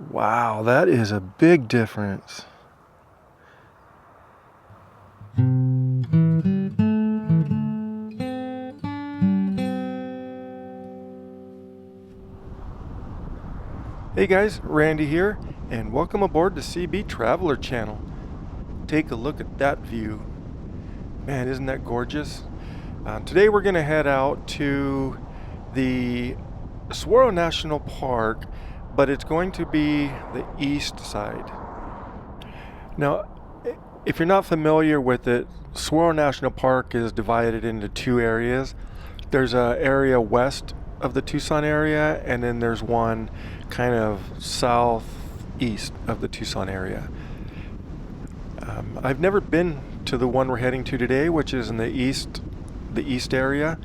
Wow, that is a big difference. Hey guys, Randy here, and welcome aboard the Seabee Traveler channel. Take a look at that view. Man, isn't that gorgeous? Today we're going to head out to the Saguaro National Park, but it's going to be the east side. Now, if you're not familiar with it, Saguaro National Park is divided into two areas. There's an area west of the Tucson area, and then there's one kind of southeast of the Tucson area. I've never been to the one we're heading to today, which is in the east area.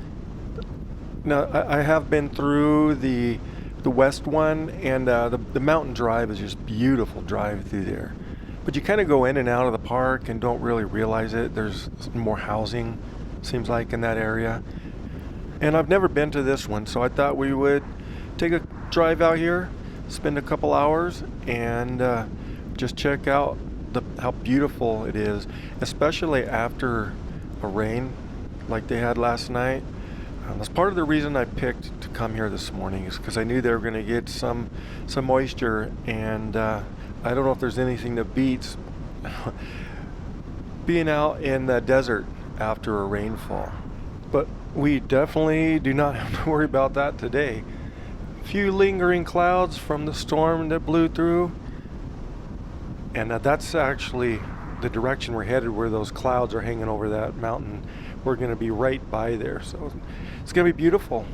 Now, I have been through the west one, and the mountain drive is just beautiful drive through there. But you kind of go in and out of the park and don't really realize it. There's more housing, seems like, in that area. And I've never been to this one, so I thought we would take a drive out here, spend a couple hours, and just check out how beautiful it is, especially after a rain like they had last night. That's part of the reason I picked to come here this morning, is because I knew they were going to get some moisture, and I don't know if there's anything that beats being out in the desert after a rainfall. But we definitely do not have to worry about that today. A few lingering clouds from the storm that blew through, and that's actually the direction we're headed, where those clouds are hanging over that mountain. We're going to be right by there, so it's going to be beautiful.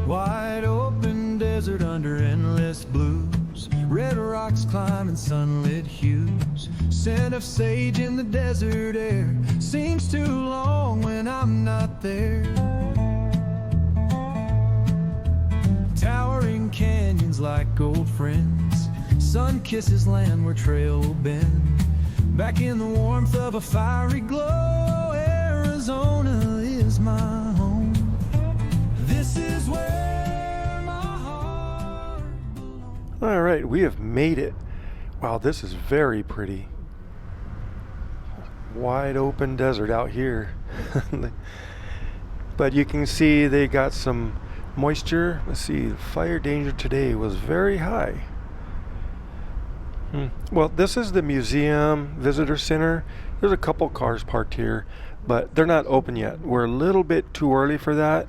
Wide open desert under endless blues, red rocks climbing sunlit hues, scent of sage in the desert air, seems too long when I'm not there. Towering canyons like old friends, sun kisses land where trail will bend, back in the warmth of a fiery glow, Arizona is my home. This is where my heart belongs. All right, we have made it. Wow, this is very pretty. Wide open desert out here. But you can see they got some moisture. Let's see, the fire danger today was very high. Well, this is the museum visitor center. There's a couple cars parked here, but they're not open yet. We're a little bit too early for that.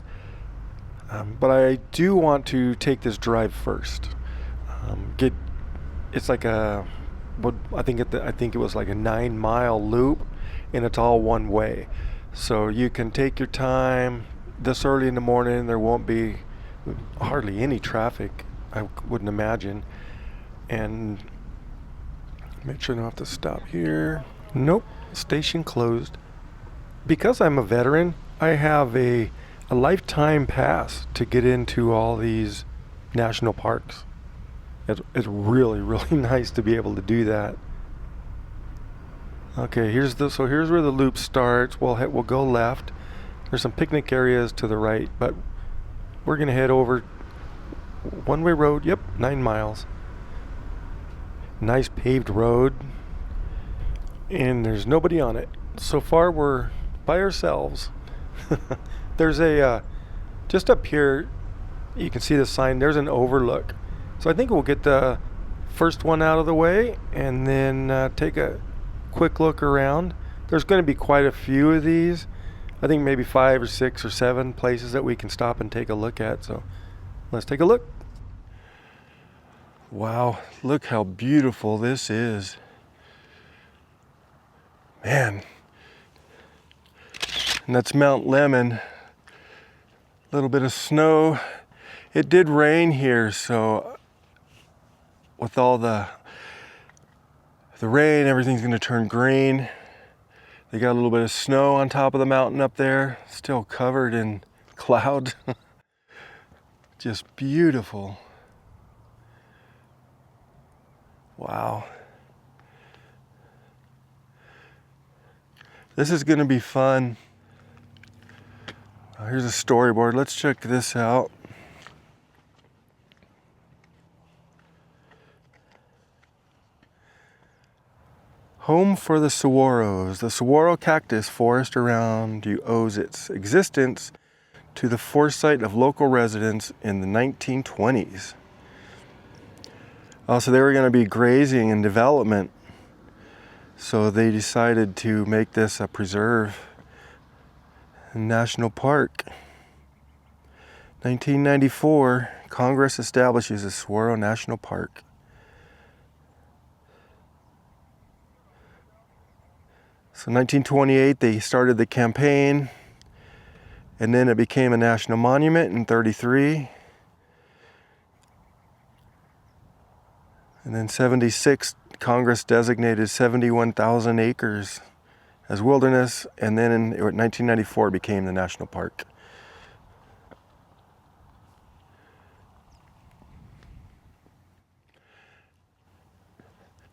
But I do want to take this drive first. It's like I think it was like a 9-mile loop, and it's all one way. So you can take your time. This early in the morning, there won't be hardly any traffic, I wouldn't imagine. And make sure I don't have to stop here. Nope, station closed. Because I'm a veteran, I have a lifetime pass to get into all these national parks. It's really, really nice to be able to do that. Okay, here's where the loop starts. We'll go left. There's some picnic areas to the right, but we're gonna head over one-way road. Yep, 9 miles. Nice paved road, and there's nobody on it. So far, we're by ourselves. There's just up here, you can see the sign, there's an overlook. So I think we'll get the first one out of the way and then take a quick look around. There's going to be quite a few of these. I think maybe 5 or 6 or 7 places that we can stop and take a look at. So let's take a look. Wow, look how beautiful this is. Man. And that's Mount Lemmon. A little bit of snow. It did rain here, so with all the rain, everything's going to turn green. They got a little bit of snow on top of the mountain up there, still covered in cloud. Just beautiful. Wow. This is going to be fun. Here's a storyboard. Let's check this out. Home for the saguaros. The saguaro cactus forest around you owes its existence to the foresight of local residents in the 1920s. So they were going to be grazing and development, so they decided to make this a preserve, a national park. 1994, Congress establishes the Saguaro National Park. So 1928, they started the campaign, and then it became a national monument in 33. And then 76, Congress designated 71,000 acres as wilderness, and then in 1994 it became the national park.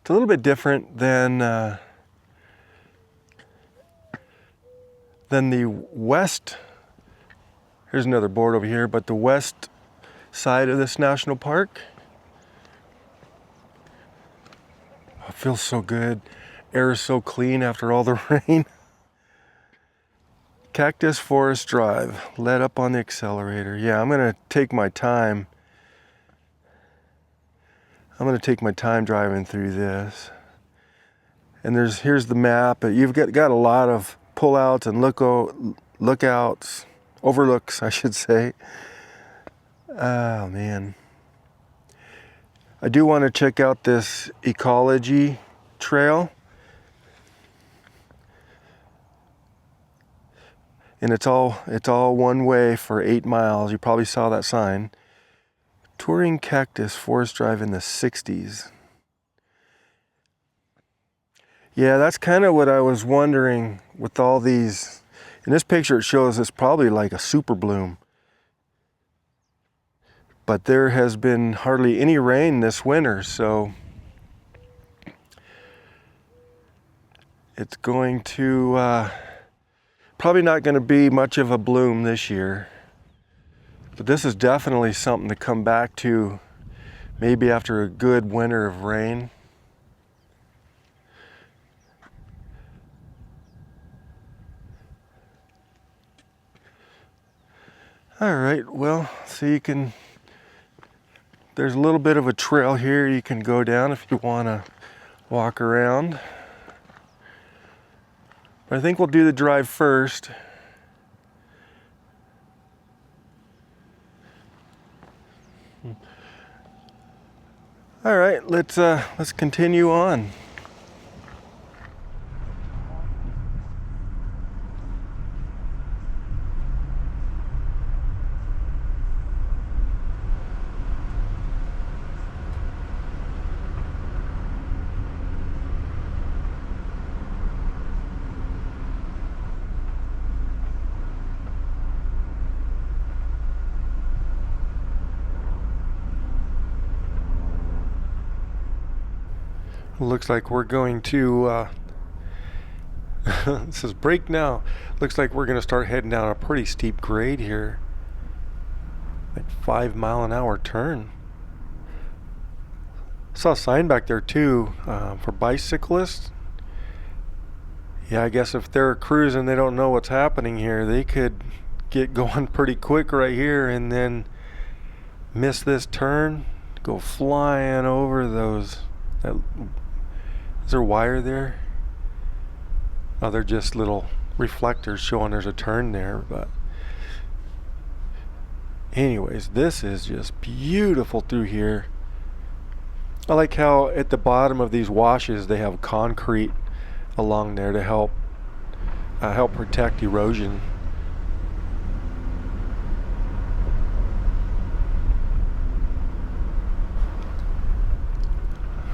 It's a little bit different than the west. Here's another board over here, but the west side of this national park. It feels so good. Air is so clean after all the rain. Cactus Forest Drive. Let up on the accelerator. Yeah, I'm gonna take my time. I'm gonna take my time driving through this. And here's the map. You've got a lot of pullouts and lookouts, overlooks, I should say. Oh man. I do want to check out this Ecology Trail. And it's all one way for 8 miles. You probably saw that sign. Touring Cactus Forest Drive in the 60s. Yeah, that's kind of what I was wondering with all these. In this picture it shows it's probably like a super bloom. But there has been hardly any rain this winter, so it's going to probably not going to be much of a bloom this year. But this is definitely something to come back to maybe after a good winter of rain. All right, well, so you can, there's a little bit of a trail here you can go down if you want to walk around. But I think we'll do the drive first. All right, let's continue on. Looks like we're going to, it says brake now. Looks like we're going to start heading down a pretty steep grade here. Like 5 mile an hour turn. Saw a sign back there too, for bicyclists. Yeah, I guess if they're cruising, they don't know what's happening here. They could get going pretty quick right here and then miss this turn, go flying over those. Is there wire there? Oh, they're just little reflectors showing there's a turn there, but anyways, this is just beautiful through here. I like how at the bottom of these washes they have concrete along there to help protect erosion.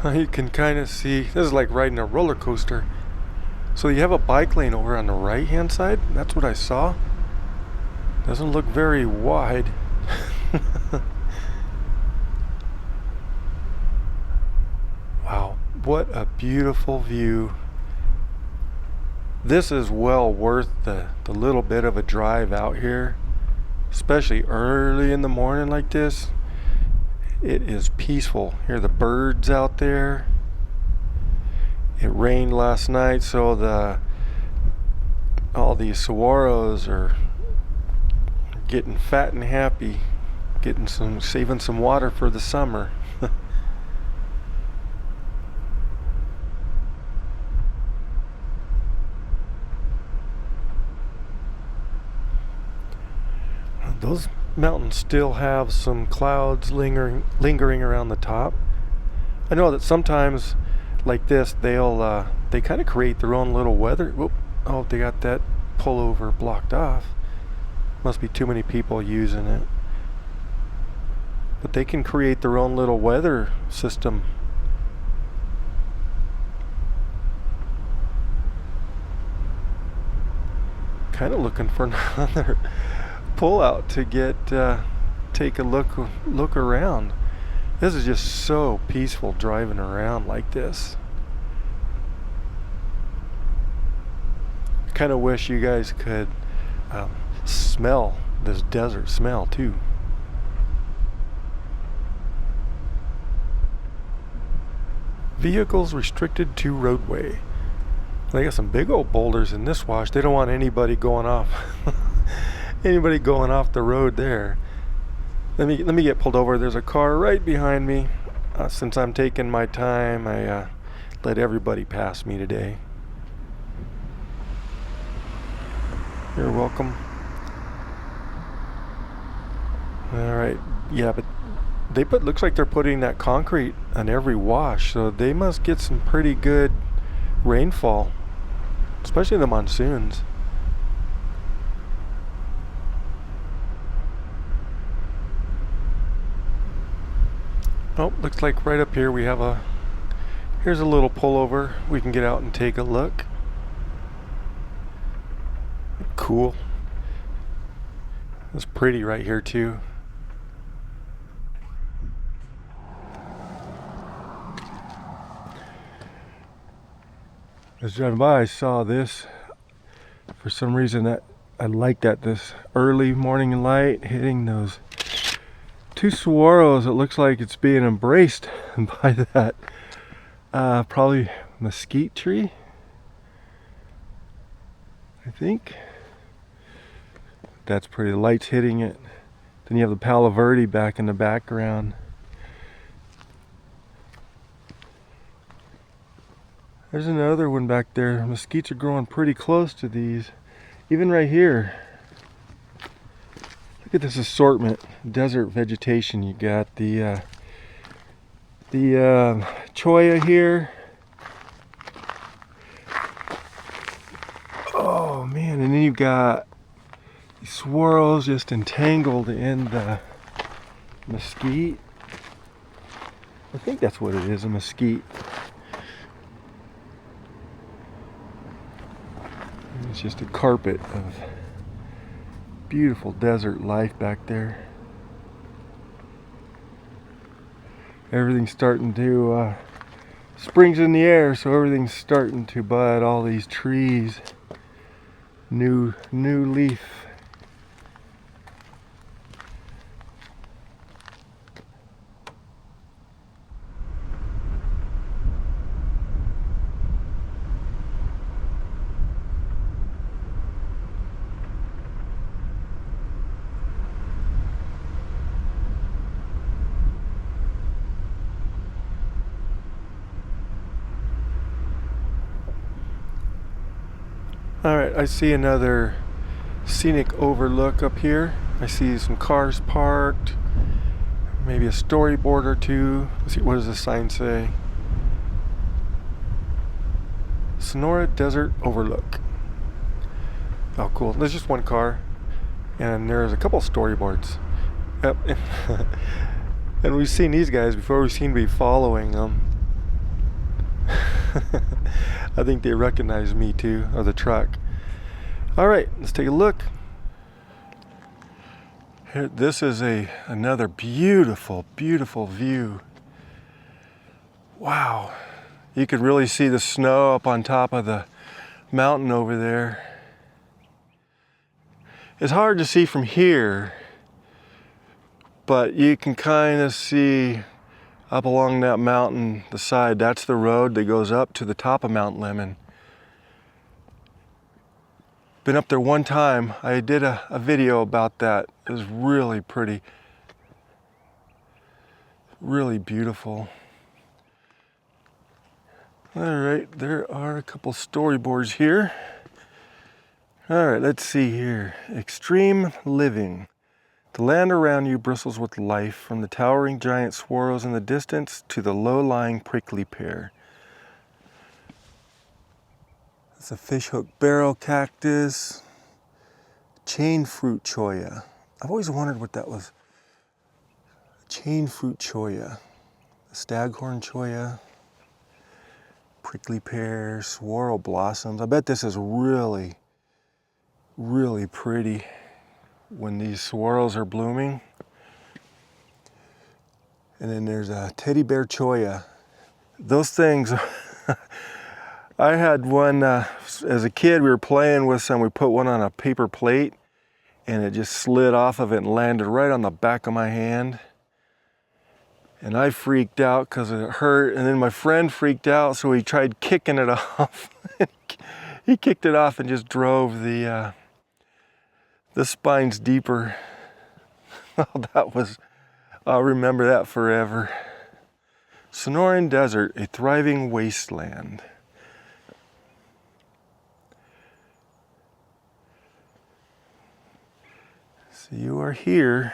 You can kind of see, this is like riding a roller coaster. So you have a bike lane over on the right hand side. That's what I saw. Doesn't look very wide. Wow, what a beautiful view. This is well worth the little bit of a drive out here, especially early in the morning like this. It is peaceful. Hear the birds out there. It rained last night, so all these saguaros are getting fat and happy, saving some water for the summer. Those mountains still have some clouds lingering around the top. I know that sometimes like this they kind of create their own little weather. Whoop. Oh, they got that pullover blocked off. Must be too many people using it. But they can create their own little weather system. Kind of looking for another pull out to take a look around. This is just so peaceful driving around like this. Kind of wish you guys could smell this desert smell too. Vehicles restricted to roadway. They got some big old boulders in this wash. They don't want anybody going off the road there. Let me get pulled over. There's a car right behind me. Since I'm taking my time, I let everybody pass me today. You're welcome. All right. Yeah, but looks like they're putting that concrete on every wash, so they must get some pretty good rainfall, especially in the monsoons. Oh, looks like right up here we have here's a little pullover. We can get out and take a look. Cool. It's pretty right here too. As driving by, I saw this. For some reason, that I like that this early morning light hitting those two saguaros. It looks like it's being embraced by that probably mesquite tree, I think. That's pretty. The light's hitting it. Then you have the Palo Verde back in the background. There's another one back there. Mesquites are growing pretty close to these. Even right here. Look at this assortment. Desert vegetation. You got the cholla here. Oh man, and then you got these swirls just entangled in the mesquite. I think that's what it is, a mesquite. It's just a carpet of beautiful desert life back there. Everything's starting to spring's in the air, so everything's starting to bud. All these trees, new leaf. Alright, I see another scenic overlook up here. I see some cars parked, maybe a storyboard or two. Let's see, what does the sign say? Sonora Desert Overlook. Oh cool, there's just one car and there's a couple storyboards. Yep. And we've seen these guys before. We seem to be following them. I think they recognize me too, or the truck. Alright, let's take a look. Here, this is another beautiful view. Wow. You could really see the snow up on top of the mountain over there. It's hard to see from here, but you can kind of see up along that mountain, the side. That's the road that goes up to the top of Mount Lemmon. Been up there one time. I did a video about that. It was really pretty. Really beautiful. All right, there are a couple storyboards here. All right, let's see here. Extreme living. The land around you bristles with life, from the towering giant saguaros in the distance to the low-lying prickly pear. It's a fishhook barrel cactus. Chain fruit cholla. I've always wondered what that was. Chain fruit cholla. Staghorn cholla. Prickly pear, saguaro blossoms. I bet this is really, really pretty when these saguaros are blooming. And then there's a teddy bear cholla. Those things, I had one as a kid. We were playing with some. We put one on a paper plate and it just slid off of it and landed right on the back of my hand. And I freaked out because it hurt, and then my friend freaked out, so he tried kicking it off. He kicked it off and just drove the spines deeper. I'll remember that forever. Sonoran Desert, a thriving wasteland. So you are here.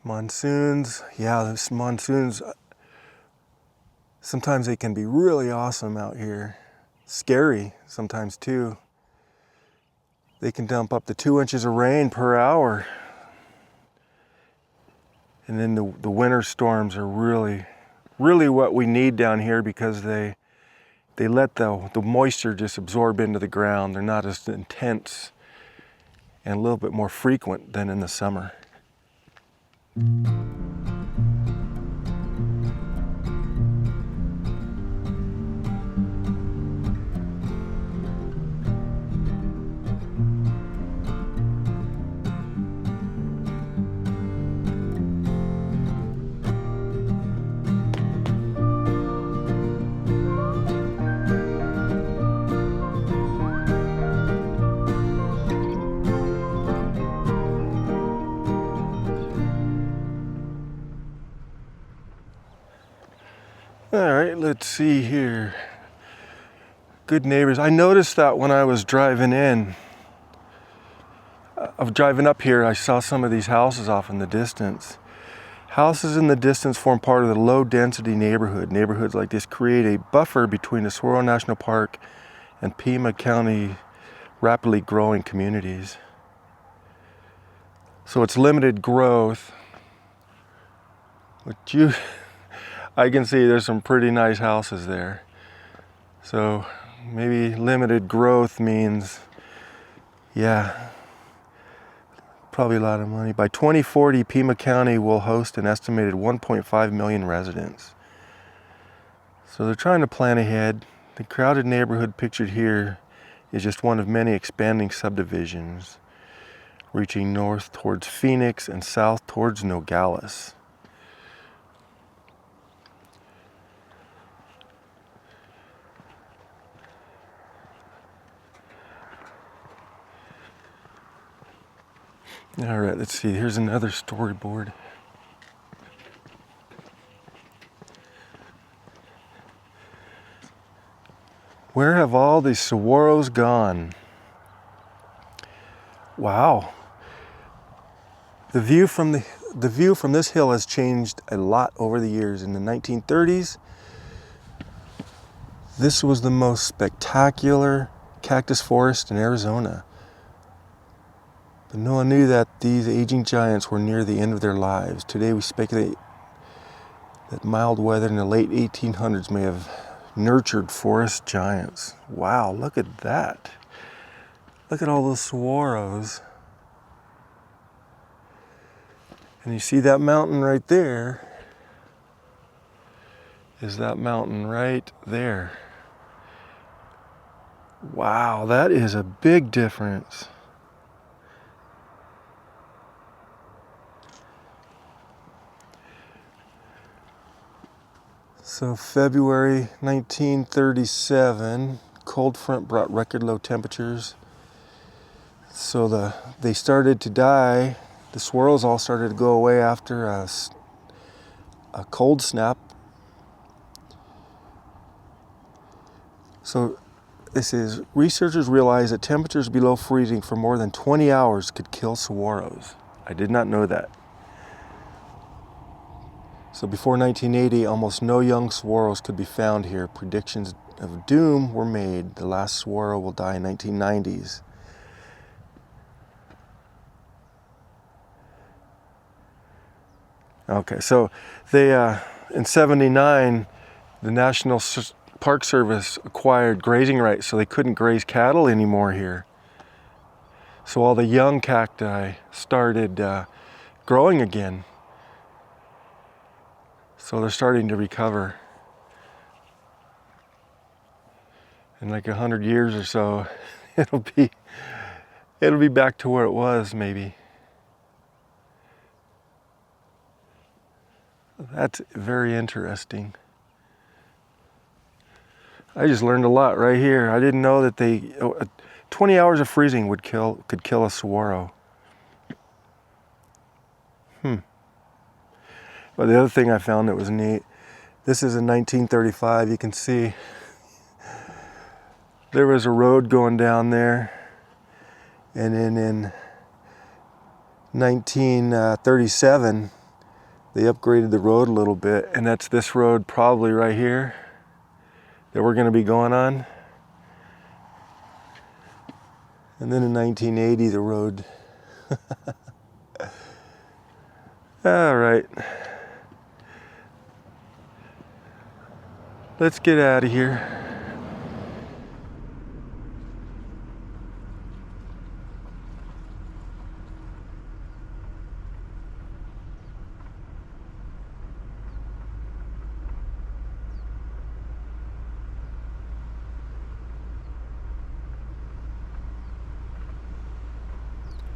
Monsoons, yeah, those monsoons, sometimes they can be really awesome out here. Scary sometimes too. They can dump up to 2 inches of rain per hour. And then the winter storms are really, really what we need down here, because they let the moisture just absorb into the ground. They're not as intense and a little bit more frequent than in the summer. All right, let's see here. Good neighbors. I noticed that when I was driving up here, I saw some of these houses off in the distance. Houses in the distance form part of the low density neighborhood. Neighborhoods like this create a buffer between the Saguaro National Park and Pima County rapidly growing communities. So it's limited growth. I can see there's some pretty nice houses there. So maybe limited growth means, yeah, probably a lot of money. By 2040, Pima County will host an estimated 1.5 million residents. So they're trying to plan ahead. The crowded neighborhood pictured here is just one of many expanding subdivisions, reaching north towards Phoenix and south towards Nogales. All right, let's see. Here's another storyboard. Where have all these saguaros gone? Wow. The view from this hill has changed a lot over the years. In the 1930s, this was the most spectacular cactus forest in Arizona. But no one knew that these aging giants were near the end of their lives. Today we speculate that mild weather in the late 1800s may have nurtured forest giants. Wow, look at that. Look at all those saguaros. And you see that mountain right there is that mountain right there. Wow, that is a big difference. So February 1937, cold front brought record low temperatures. So they started to die. The swirls all started to go away after a cold snap. So this is, researchers realized that temperatures below freezing for more than 20 hours could kill saguaros. I did not know that. So before 1980, almost no young saguaros could be found here. Predictions of doom were made. The last saguaro will die in 1990s. Okay, so they in '79, the National Park Service acquired grazing rights, so they couldn't graze cattle anymore here. So all the young cacti started growing again. So they're starting to recover. In like 100 years or so, it'll be back to where it was, maybe. That's very interesting. I just learned a lot right here. I didn't know that 20 hours of freezing could kill a saguaro. But the other thing I found that was neat, this is in 1935. You can see there was a road going down there. And then in 1937, they upgraded the road a little bit. And that's this road probably right here that we're going to be going on. And then in 1980, the road. All right. Let's get out of here.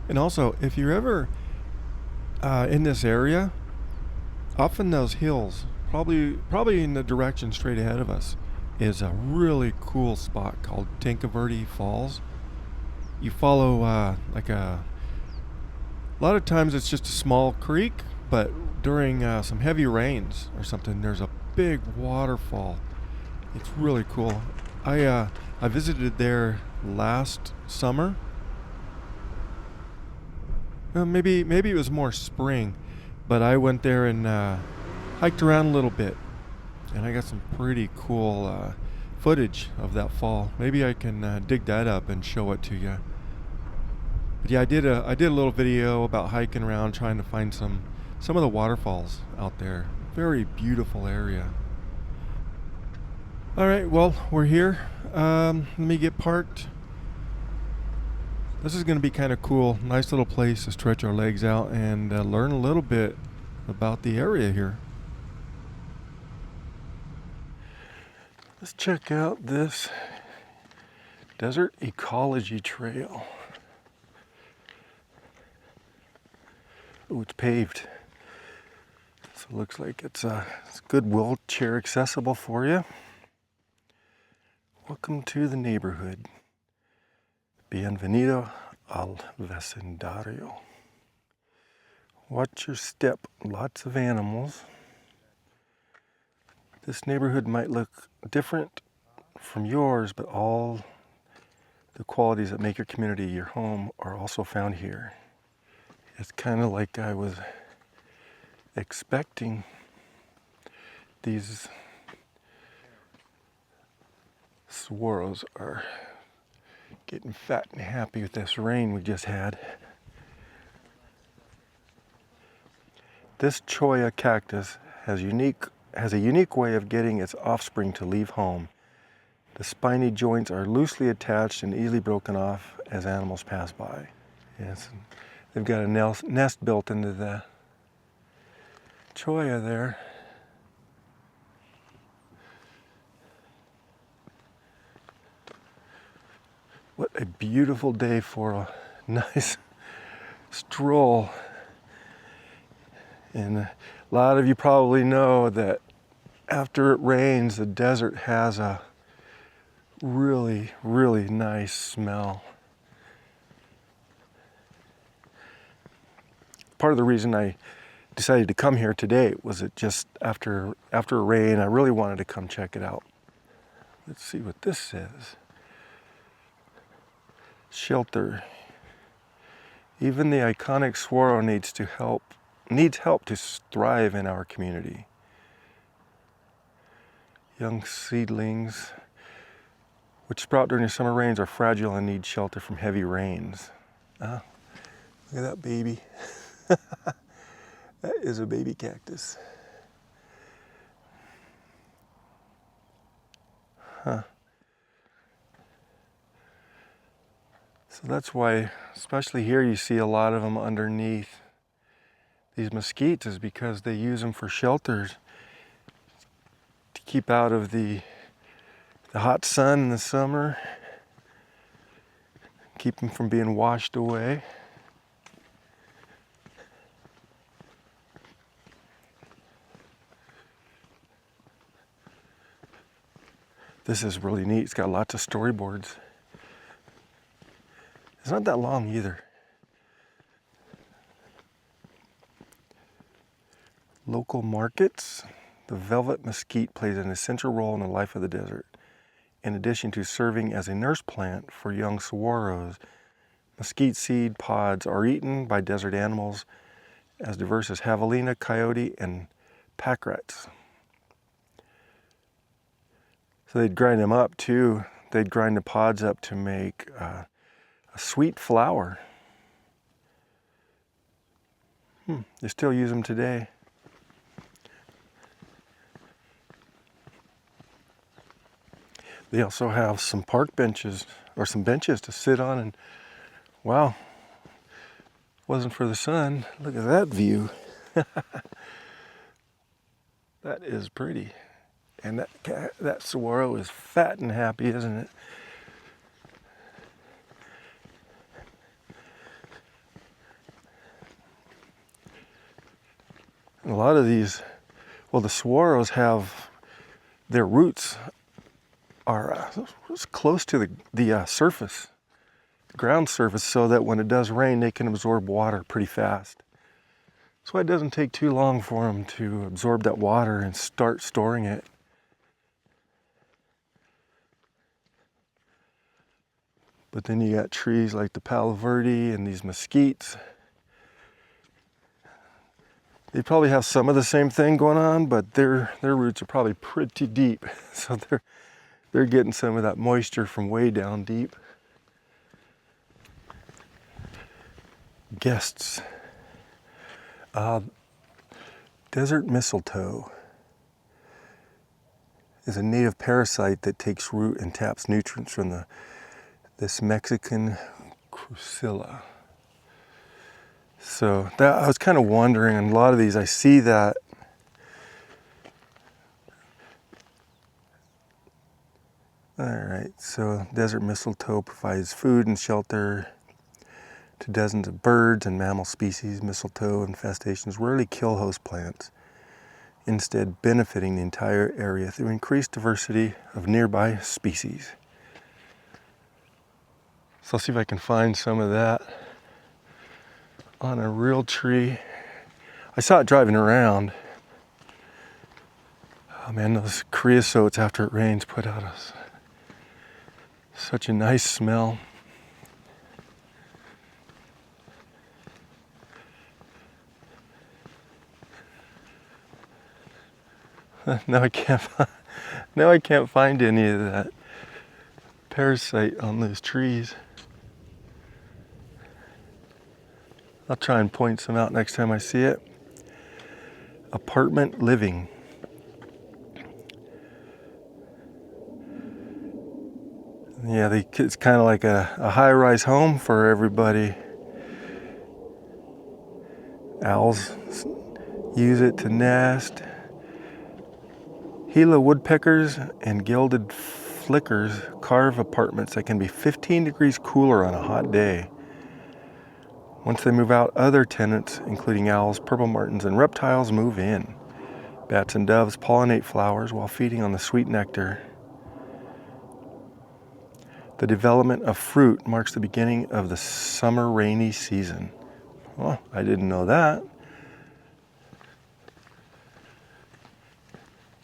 And also, if you're ever in this area, up in those hills, probably in the direction straight ahead of us, is a really cool spot called Tinkaverty Falls. You follow like a lot of times it's just a small creek, but during some heavy rains or something, there's a big waterfall. It's really cool. I visited there last summer. Maybe it was more spring, but I went there and hiked around a little bit, and I got some pretty cool footage of that fall. Maybe I can dig that up and show it to you. But yeah, I did a little video about hiking around, trying to find some of the waterfalls out there. Very beautiful area. All right, well, we're here. Let me get parked. This is going to be kind of cool. Nice little place to stretch our legs out and learn a little bit about the area here. Let's check out this Desert Ecology Trail. Oh, it's paved. So it looks like it's good wheelchair accessible for you. Welcome to the neighborhood. Bienvenido al vecindario. Watch your step. Lots of animals. This neighborhood might look different from yours, but all the qualities that make your community your home are also found here. It's kind of like I was expecting. These saguaros are getting fat and happy with this rain we just had. This cholla cactus has a unique way of getting its offspring to leave home. The spiny joints are loosely attached and easily broken off as animals pass by. Yes, they've got a nest built into the cholla there. What a beautiful day for a nice stroll. And a lot of you probably know that after it rains, the desert has a really, really nice smell. Part of the reason I decided to come here today was that just after a rain, I really wanted to come check it out. Let's see what this says. Shelter. Even the iconic saguaro needs help to thrive in our community. Young seedlings, which sprout during the summer rains, are fragile and need shelter from heavy rains. Ah, look at that baby. That is a baby cactus. Huh. So that's why, especially here, you see a lot of them underneath these mesquites, is because they use them for shelters to keep out of the hot sun in the summer, keep them from being washed away. This is really neat. It's got lots of storyboards. It's not that long either. Local markets. The velvet mesquite plays an essential role in the life of the desert. In addition to serving as a nurse plant for young saguaros, mesquite seed pods are eaten by desert animals as diverse as javelina, coyote, and pack rats. So they'd grind them up too. They'd grind the pods up to make a sweet flour. They still use them today. They also have some park benches, or some benches to sit on, and wow, wasn't for the sun. Look at that view. That is pretty. And that saguaro is fat and happy, isn't it? And a lot of these, well, the saguaros have their roots are close to the surface, the ground surface, so that when it does rain, they can absorb water pretty fast. That's why it doesn't take too long for them to absorb that water and start storing it. But then you got trees like the Palo Verde and these mesquites. They probably have some of the same thing going on, but their roots are probably pretty deep. So they're getting some of that moisture from way down deep. Guests. Desert mistletoe is a native parasite that takes root and taps nutrients from this Mexican crucilla. So I was kind of wondering, in a lot of these I see that Alright, so desert mistletoe provides food and shelter to dozens of birds and mammal species. Mistletoe infestations rarely kill host plants, instead benefiting the entire area through increased diversity of nearby species. So I'll see if I can find some of that on a real tree. I saw it driving around. Oh man, those creosotes after it rains put out such a nice smell. Now I can't find any of that parasite on those trees. I'll try and point some out next time I see it. Apartment living. Yeah, it's kind of like a high-rise home for everybody. Owls use it to nest. Gila woodpeckers and gilded flickers carve apartments that can be 15 degrees cooler on a hot day. Once they move out, other tenants, including owls, purple martins, and reptiles, move in. Bats and doves pollinate flowers while feeding on the sweet nectar. The development of fruit marks the beginning of the summer rainy season. Well, I didn't know that.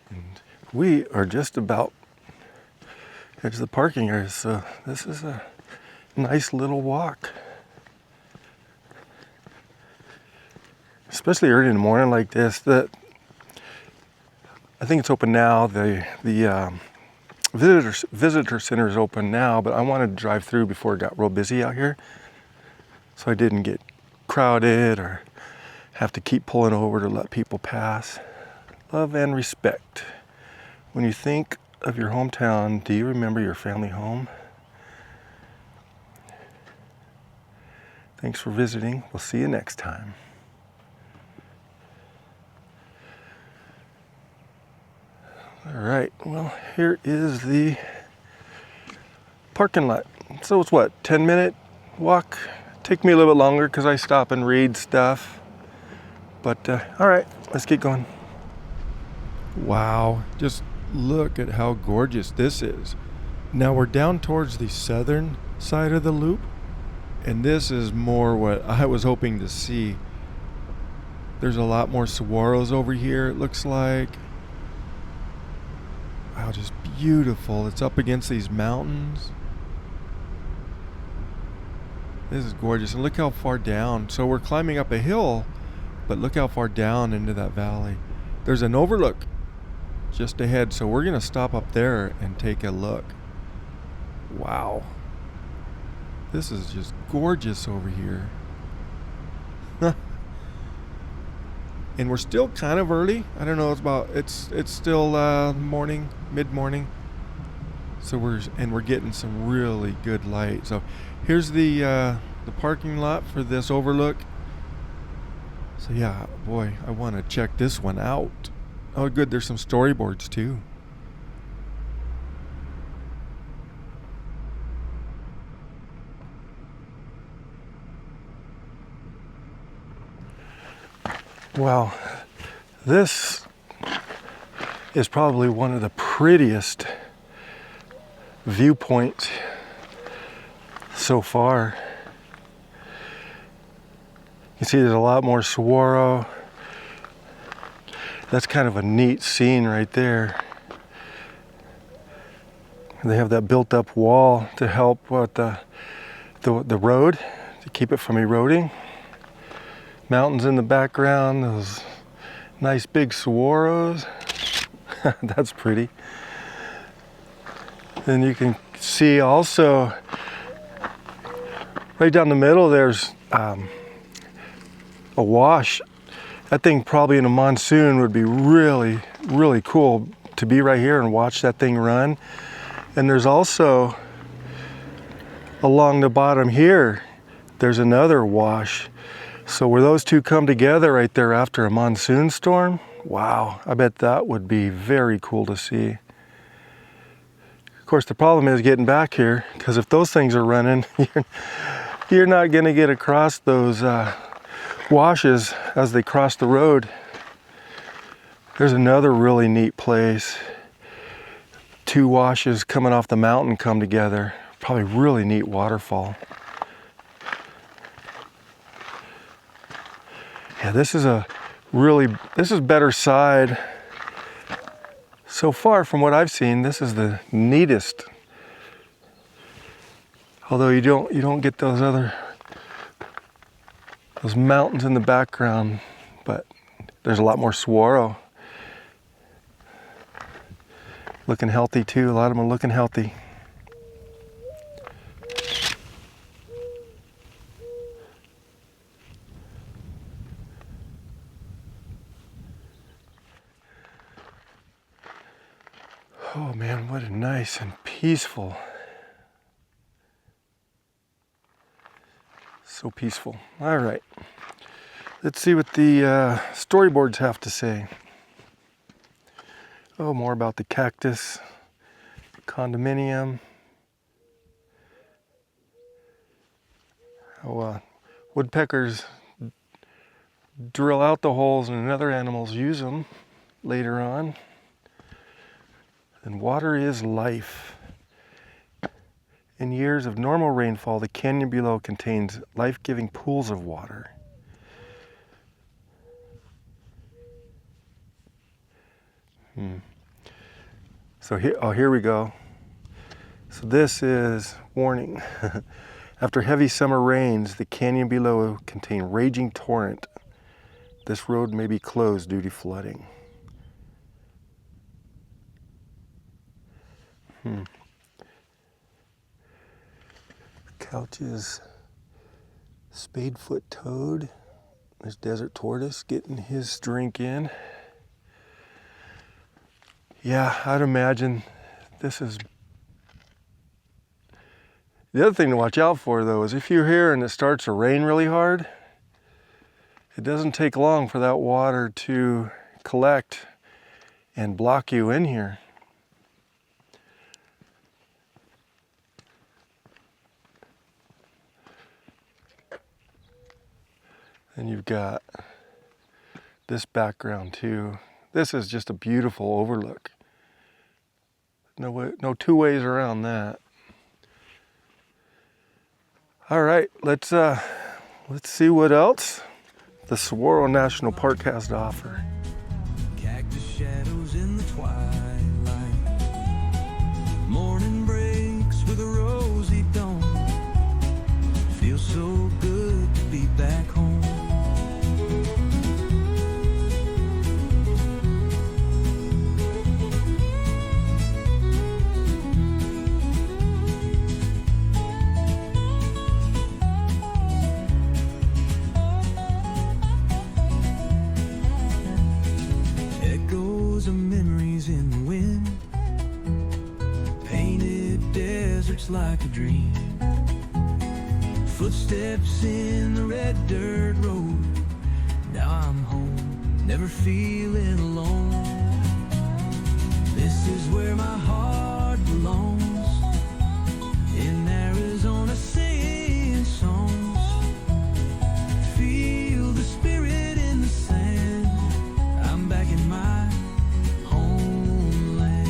And we are just about edge of the parking area, so this is a nice little walk. Especially early in the morning like this. I think it's open now. The visitor center is open now, but I wanted to drive through before it got real busy out here, so I didn't get crowded or have to keep pulling over to let people pass. Love and respect. When you think of your hometown, do you remember your family home? Thanks for visiting. We'll see you next time. All right, well, here is the parking lot. So it's what, 10-minute walk? Take me a little bit longer because I stop and read stuff. But all right, let's get going. Wow, just look at how gorgeous this is. Now we're down towards the southern side of the loop, and this is more what I was hoping to see. There's a lot more saguaros over here, it looks like. Wow, just beautiful. It's up against these mountains. This is gorgeous. And look how far down. So we're climbing up a hill, but look how far down into that valley. There's an overlook just ahead, so we're going to stop up there and take a look. Wow. This is just gorgeous over here. And we're still kind of early. I don't know, it's still morning, mid-morning. So we're getting some really good light. So here's the parking lot for this overlook. So yeah, boy, I want to check this one out. Oh good, there's some storyboards too. Wow, this is probably one of the prettiest viewpoints so far. You see there's a lot more saguaro. That's kind of a neat scene right there. They have that built up wall to help with the road, to keep it from eroding. Mountains in the background, those nice big saguaros. That's pretty. Then you can see also right down the middle there's a wash. That thing probably in a monsoon would be really, really cool to be right here and watch that thing run. And there's also along the bottom here, there's another wash. So where those two come together right there after a monsoon storm, wow, I bet that would be very cool to see. Of course, the problem is getting back here, because if those things are running, you're not going to get across those washes as they cross the road. There's another really neat place. Two washes coming off the mountain come together. Probably really neat waterfall. Yeah, this is better side. So far from what I've seen, this is the neatest. Although you don't get those mountains in the background, but there's a lot more saguaro. Looking healthy too, a lot of them are looking healthy. Oh man, what a nice and peaceful. So peaceful. All right. Let's see what the storyboards have to say. Oh, more about the cactus. condominium. Oh, woodpeckers drill out the holes and other animals use them later on. And water is life. In years of normal rainfall, the canyon below contains life-giving pools of water. So here we go. So this is warning. After heavy summer rains, the canyon below contain raging torrent. This road may be closed due to flooding. Couch's spadefoot toad. There's desert tortoise getting his drink in. Yeah, I'd imagine this is... The other thing to watch out for, though, is if you're here and it starts to rain really hard, it doesn't take long for that water to collect and block you in here. And you've got this background too. This is just a beautiful overlook. No two ways around that. All right, let's see what else the Saguaro National Park has to offer. Cactus shadows in the twilight. Morning breaks with a rosy dawn. Feels so good to be back home. Echoes of memories in the wind. Painted deserts like a dream. Footsteps in the red dirt road. Now I'm home, never feeling alone. This is where my heart belongs. In Arizona singing songs. Feel the spirit in the sand. I'm back in my homeland.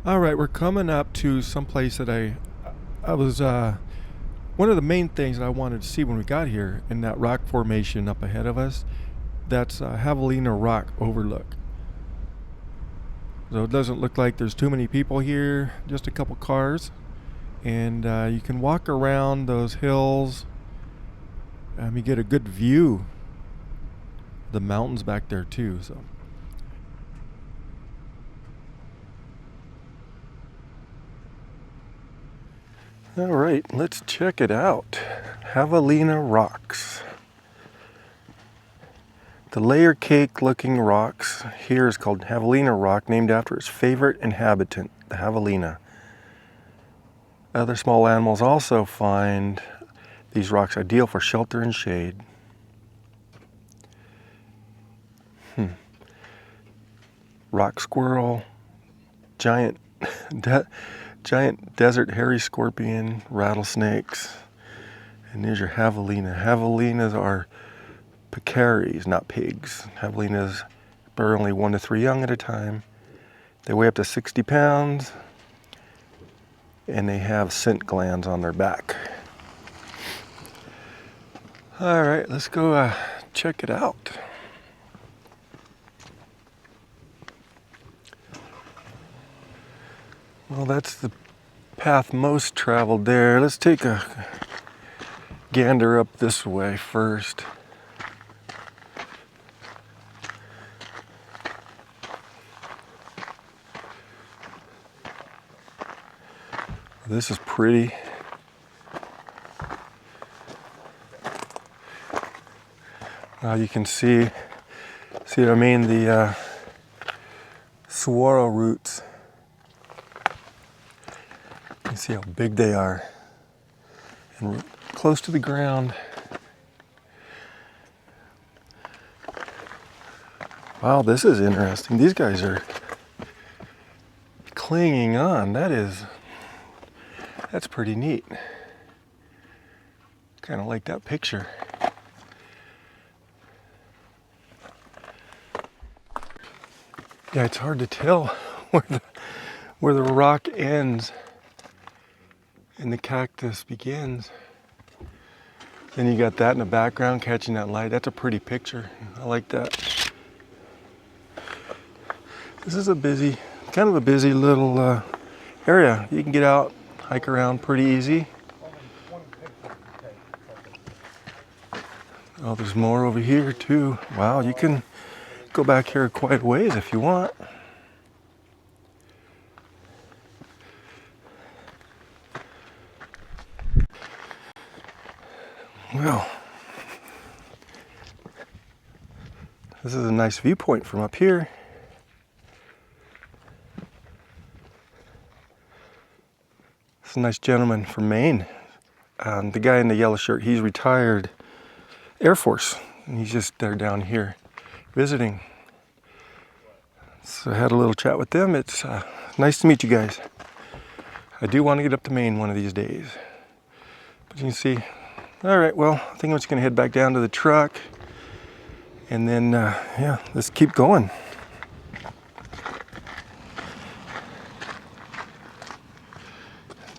All right, we're coming up to some place that I was, one of the main things that I wanted to see when we got here in that rock formation up ahead of us, that's Javelina Rock Overlook. So it doesn't look like there's too many people here, just a couple cars. And you can walk around those hills. You get a good view of the mountains back there too. So. All right, let's check it out. Javelina Rocks. The layer cake looking rocks here is called Javelina Rock, named after its favorite inhabitant, the javelina. Other small animals also find these rocks ideal for shelter and shade. Rock squirrel, giant desert hairy scorpion, rattlesnakes, and there's your javelina. Javelinas are pecaries, not pigs. Javelinas bear only 1 to 3 young at a time. They weigh up to 60 pounds, and they have scent glands on their back. All right, let's go check it out. Well, that's the path most traveled there. Let's take a gander up this way first. This is pretty. You can see what I mean, the saguaro roots. You see how big they are. And close to the ground. Wow, this is interesting. These guys are clinging on. That's pretty neat. Kind of like that picture. Yeah, it's hard to tell where the rock ends and the cactus begins. Then you got that in the background catching that light. That's a pretty picture. I like that. This is kind of a busy little area. You can get out, hike around pretty easy. Oh, there's more over here too. Wow, you can go back here quite a ways if you want. Well, this is a nice viewpoint from up here. It's a nice gentleman from Maine. The guy in the yellow shirt, he's retired Air Force, and he's just there down here visiting. So I had a little chat with them. It's nice to meet you guys. I do want to get up to Maine one of these days. But you can see, all right, well, I think I'm just going to head back down to the truck. And then, yeah, let's keep going.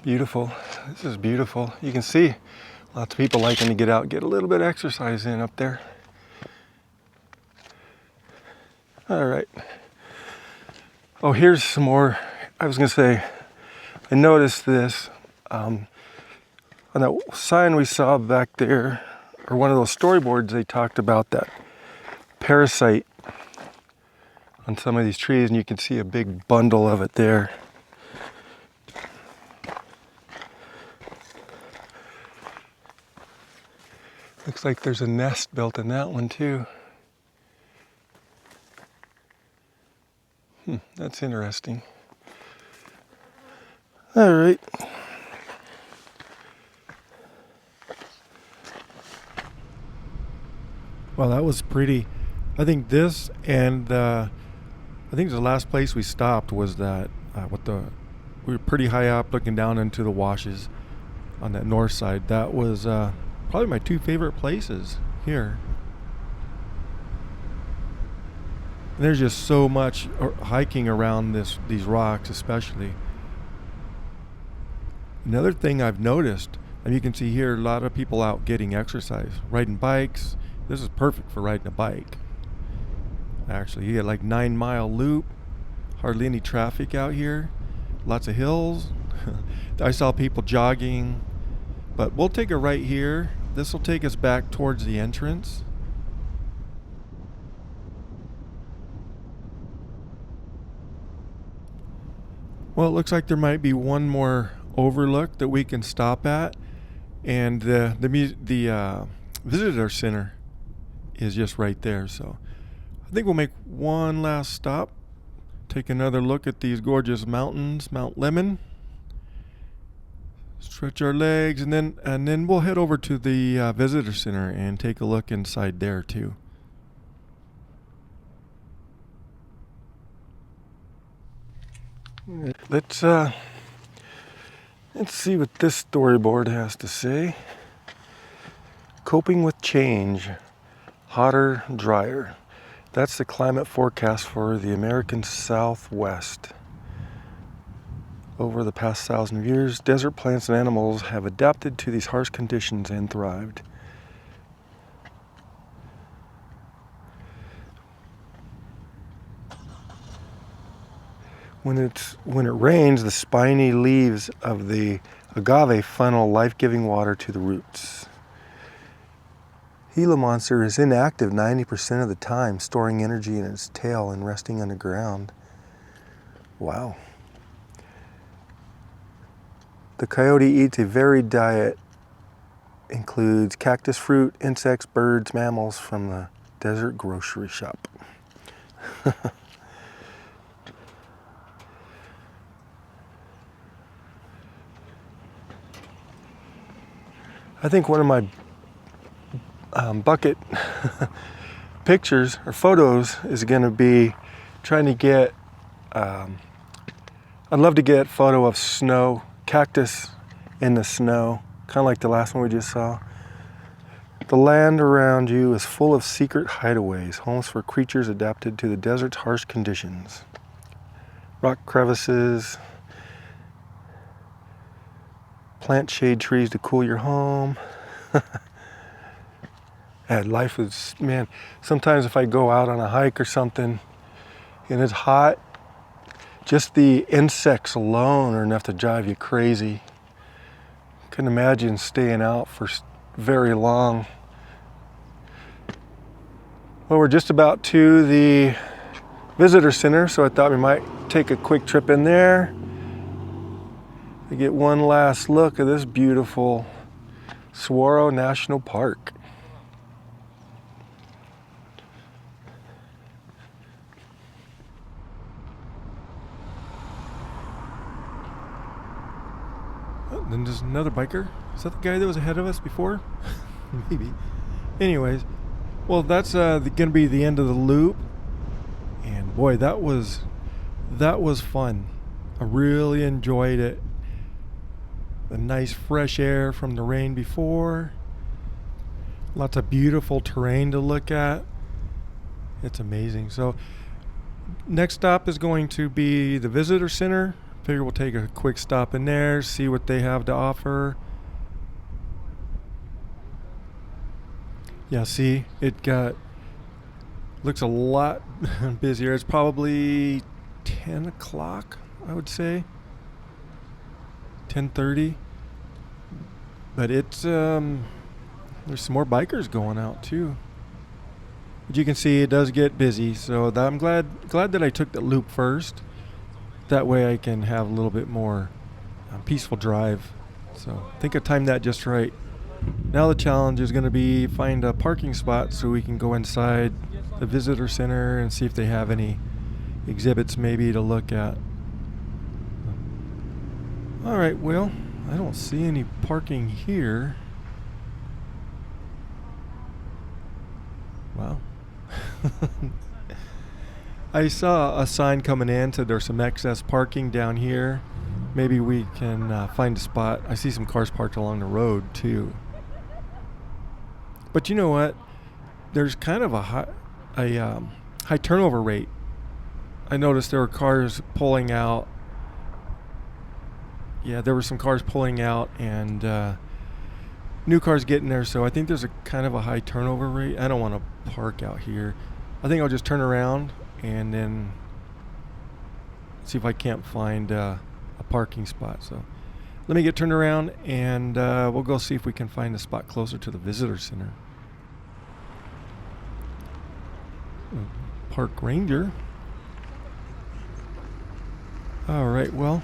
Beautiful. This is beautiful. You can see lots of people liking to get out, get a little bit of exercise in up there. All right. Oh, here's some more. I was going to say, I noticed this on that sign we saw back there, or one of those storyboards, they talked about that parasite on some of these trees, and you can see a big bundle of it there. Looks like there's a nest built in that one too. That's interesting. All right. Well, that was pretty. I think this and I think the last place we stopped was that we were pretty high up looking down into the washes on that north side. That was probably my two favorite places here. And there's just so much hiking around these rocks, especially. Another thing I've noticed, and you can see here, a lot of people out getting exercise, riding bikes. This is perfect for riding a bike. Actually, you get like 9-mile loop, hardly any traffic out here, lots of hills. I saw people jogging, but we'll take a right here. This will take us back towards the entrance. Well, it looks like there might be one more overlook that we can stop at, and the visitor center is just right there. So I think we'll make one last stop, take another look at these gorgeous mountains, Mount Lemon, stretch our legs, and then we'll head over to the visitor center and take a look inside there too. Let's see what this storyboard has to say. Coping with change, hotter, drier. That's the climate forecast for the American Southwest. Over the past 1,000 years, desert plants and animals have adapted to these harsh conditions and thrived. When it rains, the spiny leaves of the agave funnel life-giving water to the roots. Gila monster is inactive 90% of the time, storing energy in its tail and resting underground. Wow. The coyote eats a varied diet, includes cactus fruit, insects, birds, mammals from the desert grocery shop. I think one of my bucket pictures or photos is going to be trying to get, I'd love to get a photo of snow, cactus in the snow, kind of like the last one we just saw. The land around you is full of secret hideaways, homes for creatures adapted to the desert's harsh conditions. Rock crevices, plant shade trees to cool your home. Yeah, life is, man, sometimes if I go out on a hike or something and it's hot, just the insects alone are enough to drive you crazy. Couldn't imagine staying out for very long. Well, we're just about to the visitor center, so I thought we might take a quick trip in there to get one last look at this beautiful Saguaro National Park. Oh, then there's another biker. Is that the guy that was ahead of us before? Maybe. Anyways, well, that's going to be the end of the loop. And boy, that was fun. I really enjoyed it. The nice fresh air from the rain before. Lots of beautiful terrain to look at. It's amazing. So next stop is going to be the visitor center. Figure we'll take a quick stop in there, see what they have to offer. Yeah, see, it looks a lot busier. It's probably 10 o'clock, I would say. 10:30. But it's, there's some more bikers going out too. But you can see it does get busy, so I'm glad that I took the loop first. That way I can have a little bit more peaceful drive. So I think I timed that just right. Now the challenge is going to be find a parking spot so we can go inside the visitor center and see if they have any exhibits maybe to look at. All right, well, I don't see any parking here. Wow. I saw a sign coming in said there's some excess parking down here. Maybe we can find a spot. I see some cars parked along the road too. But you know what? There's kind of a high turnover rate. I noticed there were cars pulling out. Yeah, there were some cars pulling out and new cars getting there. So I think there's a kind of a high turnover rate. I don't want to park out here. I think I'll just turn around and then see if I can't find a parking spot. So let me get turned around and we'll go see if we can find a spot closer to the visitor center. Park ranger. All right, well,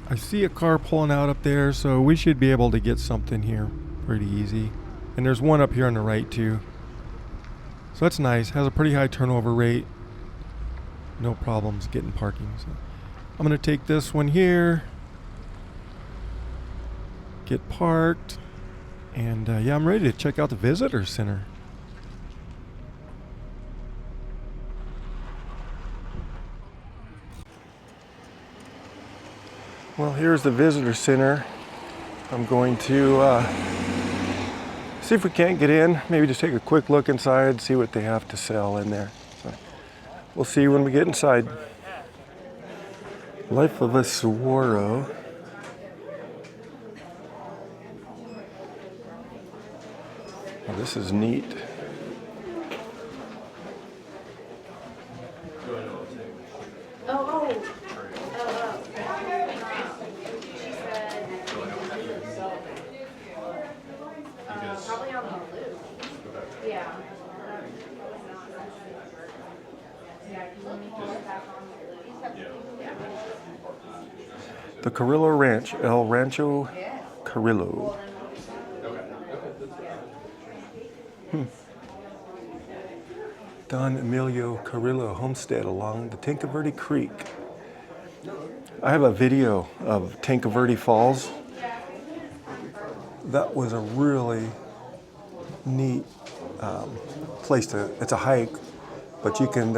I see a car pulling out up there, so we should be able to get something here pretty easy. And there's one up here on the right too. So that's nice. Has a pretty high turnover rate. No problems getting parking. So I'm going to take this one here. Get parked. And yeah, I'm ready to check out the visitor center. Well, here's the visitor center. I'm going to see if we can't get in. Maybe just take a quick look inside, see what they have to sell in there. So we'll see when we get inside. Life of a Saguaro. Well, this is neat. The Carrillo Ranch, El Rancho Carrillo. Don Emilio Carrillo homestead along the Tencaverde Creek. I have a video of Tencaverde Falls. that was a really neat place to, it's a hike, but you can,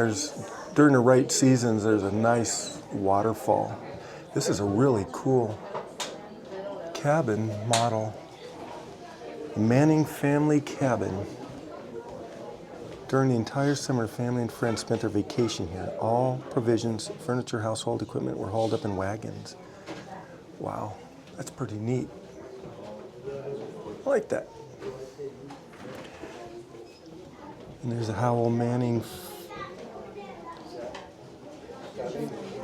during the right seasons, there's a nice waterfall. This is a really cool cabin model. Manning family cabin. During the entire summer, family and friends spent their vacation here. All provisions, furniture, household equipment were hauled up in wagons. Wow, that's pretty neat. I like that. And there's a Howell Manning.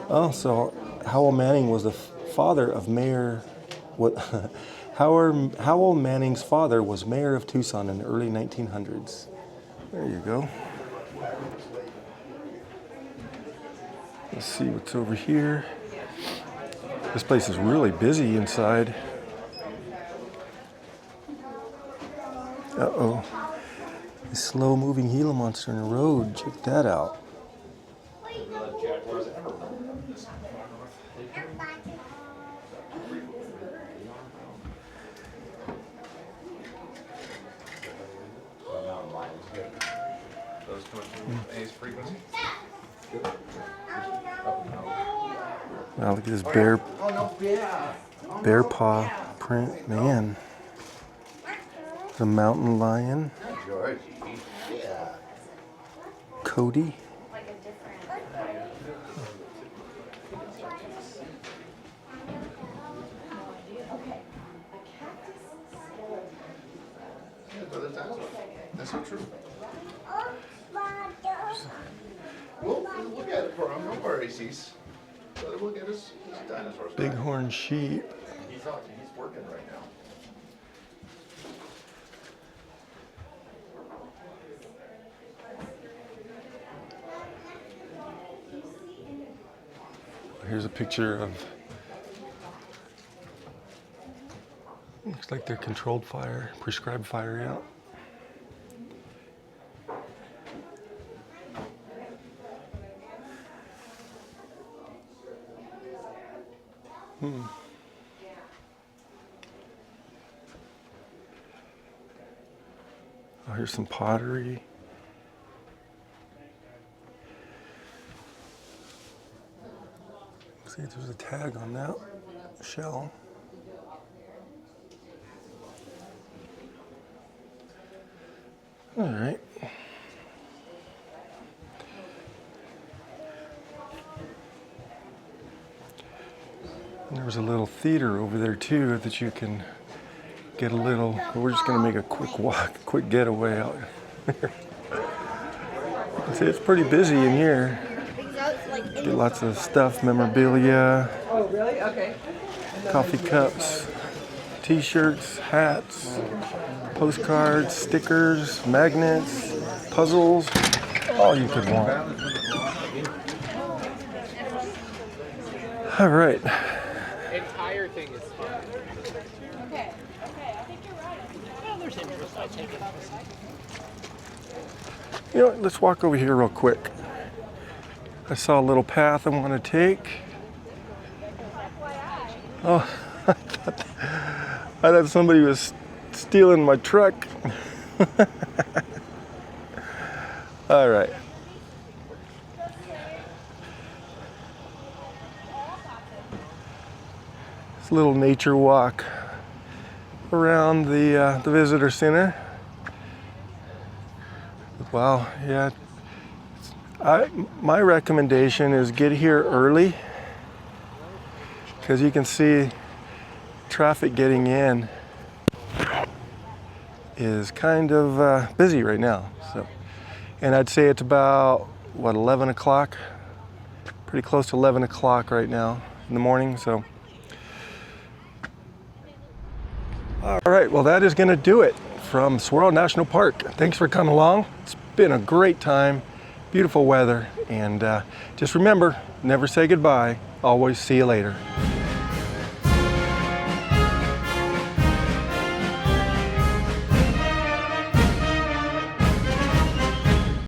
Oh, so Howell Manning was the father of Mayor. What? Howell Manning's father was mayor of Tucson in the early 1900s. There you go. Let's see what's over here. This place is really busy inside. Uh-oh. The slow-moving Gila monster in the road. Check that out. Wow, look at this bear paw print, man. The mountain lion. Cody. That's so true. We'll look at it for him. No worries. He's look at his dinosaurs. Bighorn sheep. He's working right now. Here's a picture of, looks like they're controlled fire, prescribed fire out. Oh, here's some pottery. See, there's a tag on that shell. All right. And there was a little theater over there too that you can get a little, we're just gonna make a quick walk, quick getaway out here. See, it's pretty busy in here. Get lots of stuff, memorabilia. Oh, really? Okay. Coffee cups, t-shirts, hats, postcards, stickers, magnets, puzzles, all you could want. All right. Entire thing is fun. Okay, I think you're right. Well, there's interest. I take it. You know what, let's walk over here real quick. I saw a little path I want to take. Oh, I thought somebody was stealing my truck. All right. This little nature walk around the visitor center. Wow, yeah. My recommendation is get here early because you can see traffic getting in is kind of busy right now. So, and I'd say it's about, what, 11 o'clock? Pretty close to 11 o'clock right now in the morning, so. All right, well that is gonna do it from Saguaro National Park. Thanks for coming along. It's been a great time, beautiful weather, and just remember, never say goodbye, always see you later.